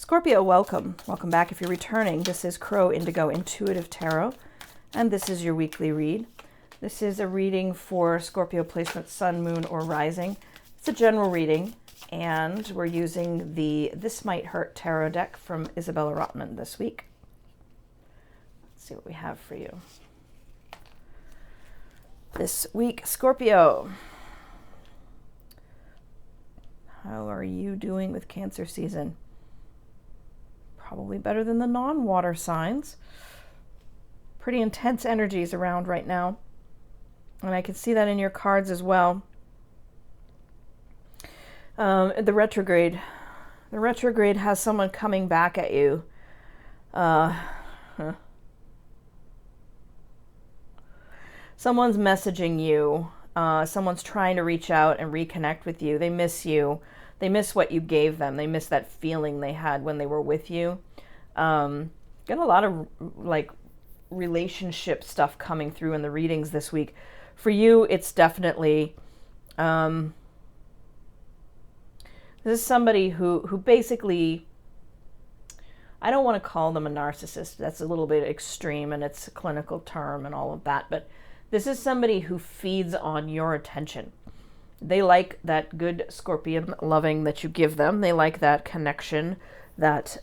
Scorpio, welcome. Welcome back if you're returning. This is Crow Indigo Intuitive Tarot, and this is your weekly read. This is a reading for Scorpio placement, Sun, Moon, or Rising. It's a general reading, and we're using the This Might Hurt Tarot deck from Isabella Rotman this week. Let's see what we have for you. This week, Scorpio. How are you doing with Cancer season? Probably better than the non-water signs. Pretty intense energies around right now. And I can see that in your cards as well. The retrograde. The retrograde has someone coming back at you. Someone's messaging you. Someone's trying to reach out and reconnect with you. They miss you. They miss what you gave them. They miss that feeling they had when they were with you. Got a lot of like relationship stuff coming through in the readings this week. For you, it's definitely this is somebody who basically, I don't want to call them a narcissist. That's a little bit extreme and it's a clinical term and all of that, but this is somebody who feeds on your attention. They like that good scorpion loving that you give them. They like that connection, that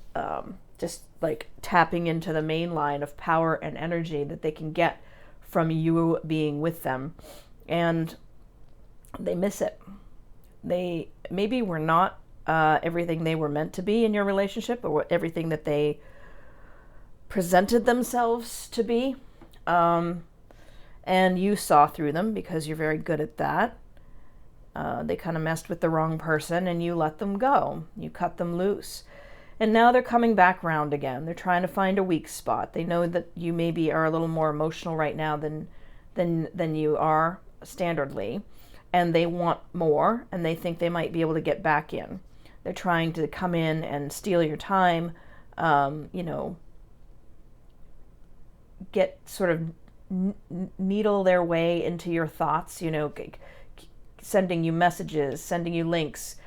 just like tapping into the main line of power and energy that they can get from you being with them. And they miss it. They maybe were not everything they were meant to be in your relationship, or everything that they presented themselves to be. And you saw through them because you're very good at that. They kind of messed with the wrong person and you let them go. You cut them loose. And now they're coming back round again. They're trying to find a weak spot. They know that you maybe are a little more emotional right now than you are standardly. And they want more, and they think they might be able to get back in. They're trying to come in and steal your time, get sort of needle their way into your thoughts, sending you messages, sending you links,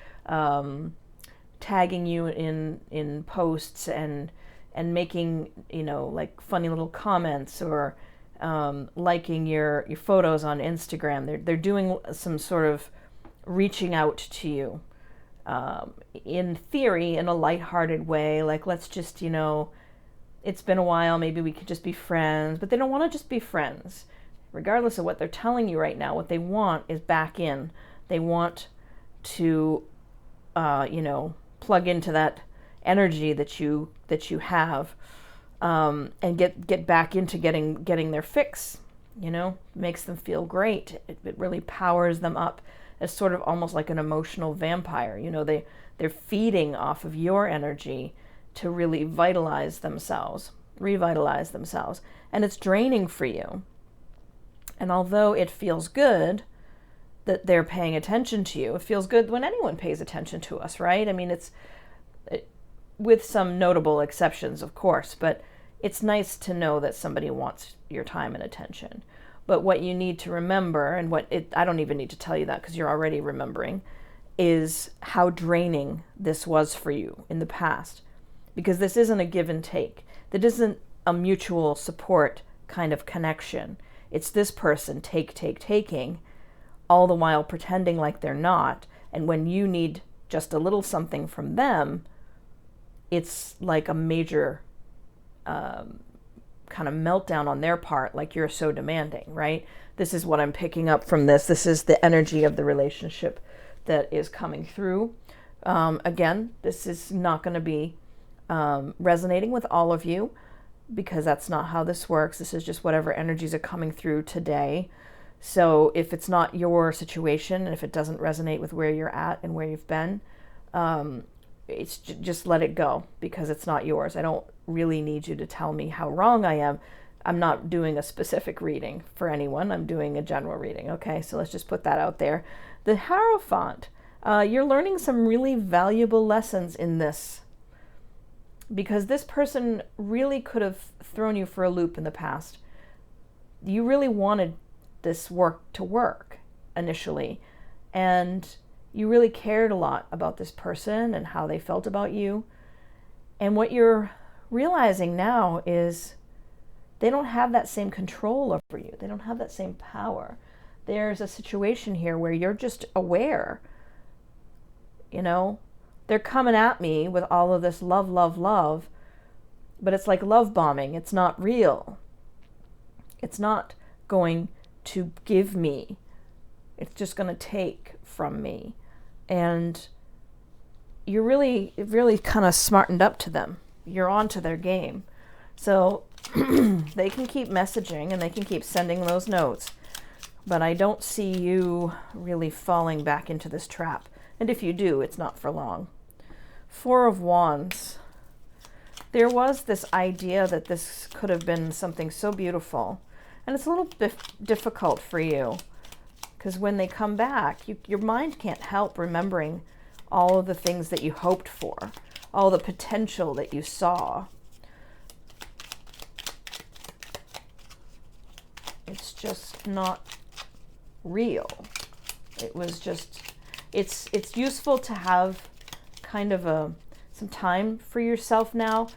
tagging you in posts and making, like funny little comments, or liking your photos on Instagram. They're doing some sort of reaching out to you, in theory, in a lighthearted way, like, let's just, it's been a while, maybe we could just be friends. But they don't want to just be friends. Regardless of what they're telling you right now, what they want is back in. They want to, plug into that energy that you have, and get back into getting their fix. Makes them feel great. It really powers them up as sort of almost like an emotional vampire. They're feeding off of your energy to really revitalize themselves, and it's draining for you. And although it feels good that they're paying attention to you, it feels good when anyone pays attention to us, right? I mean, it's with some notable exceptions, of course, but it's nice to know that somebody wants your time and attention. But what you need to remember, and I don't even need to tell you that because you're already remembering, is how draining this was for you in the past. Because this isn't a give and take. That isn't a mutual support kind of connection. It's this person taking, all the while pretending like they're not. And when you need just a little something from them, it's like a major kind of meltdown on their part, like you're so demanding, right? This is what I'm picking up from this. This is the energy of the relationship that is coming through. Again, this is not going to be resonating with all of you, because that's not how this works. This is just whatever energies are coming through today. So if it's not your situation, and if it doesn't resonate with where you're at and where you've been, it's just let it go, because it's not yours. I don't really need you to tell me how wrong I am. I'm not doing a specific reading for anyone. I'm doing a general reading. Okay, so let's just put that out there. The Hierophant. You're learning some really valuable lessons in this, because this person really could have thrown you for a loop in the past. You really wanted this work to work initially, and you really cared a lot about this person and how they felt about you. And what you're realizing now is they don't have that same control over you. They don't have that same power. There's a situation here where you're just aware, you know, they're coming at me with all of this love, love, love, but it's like love bombing. It's not real. It's not going to give me. It's just going to take from me. And you're really, really kind of smartened up to them. You're onto their game. So they can keep messaging and they can keep sending those notes, but I don't see you really falling back into this trap. And if you do, it's not for long. Four of Wands. There was this idea that this could have been something so beautiful, and it's a little bit difficult for you because when they come back, your mind can't help remembering all of the things that you hoped for, all the potential that you saw. It's just not real. It was just, it's useful to have kind of some time for yourself now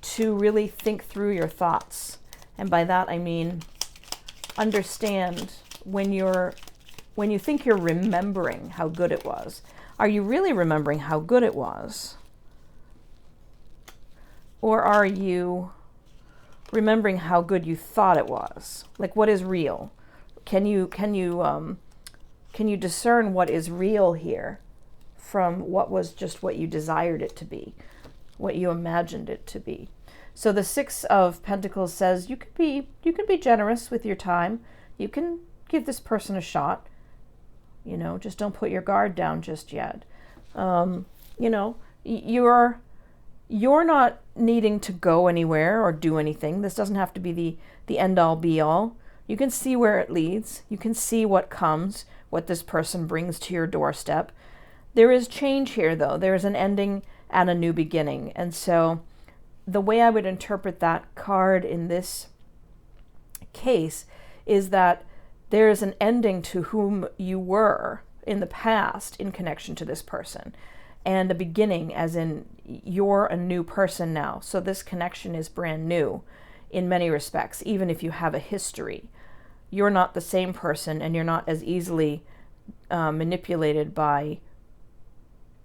to really think through your thoughts. And by that I mean understand when you think you're remembering how good it was, are you really remembering how good it was? Or are you remembering how good you thought it was? Like, what is real? Can you discern what is real here from what was just what you desired it to be, what you imagined it to be? So the Six of Pentacles says you could be generous with your time. You can give this person a shot. You know, just don't put your guard down just yet. You know, you're not needing to go anywhere or do anything. This doesn't have to be the end-all be-all. You can see where it leads. You can see what comes, what this person brings to your doorstep. There is change here, though. There is an ending and a new beginning. And so the way I would interpret that card in this case is that there is an ending to whom you were in the past in connection to this person, and a beginning as in you're a new person now. So this connection is brand new in many respects, even if you have a history. You're not the same person, and you're not as easily manipulated by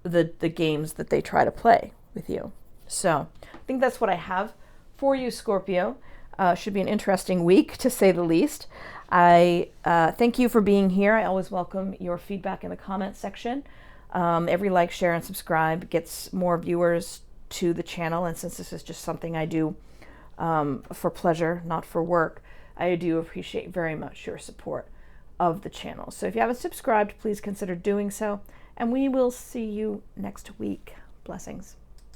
the games that they try to play with you. So I think that's what I have for you, Scorpio. Should be an interesting week, to say the least. I thank you for being here. I always welcome your feedback in the comments section. Every like, share, and subscribe gets more viewers to the channel. And since this is just something I do for pleasure, not for work, I do appreciate very much your support of the channel. So if you haven't subscribed, please consider doing so. And we will see you next week. Blessings.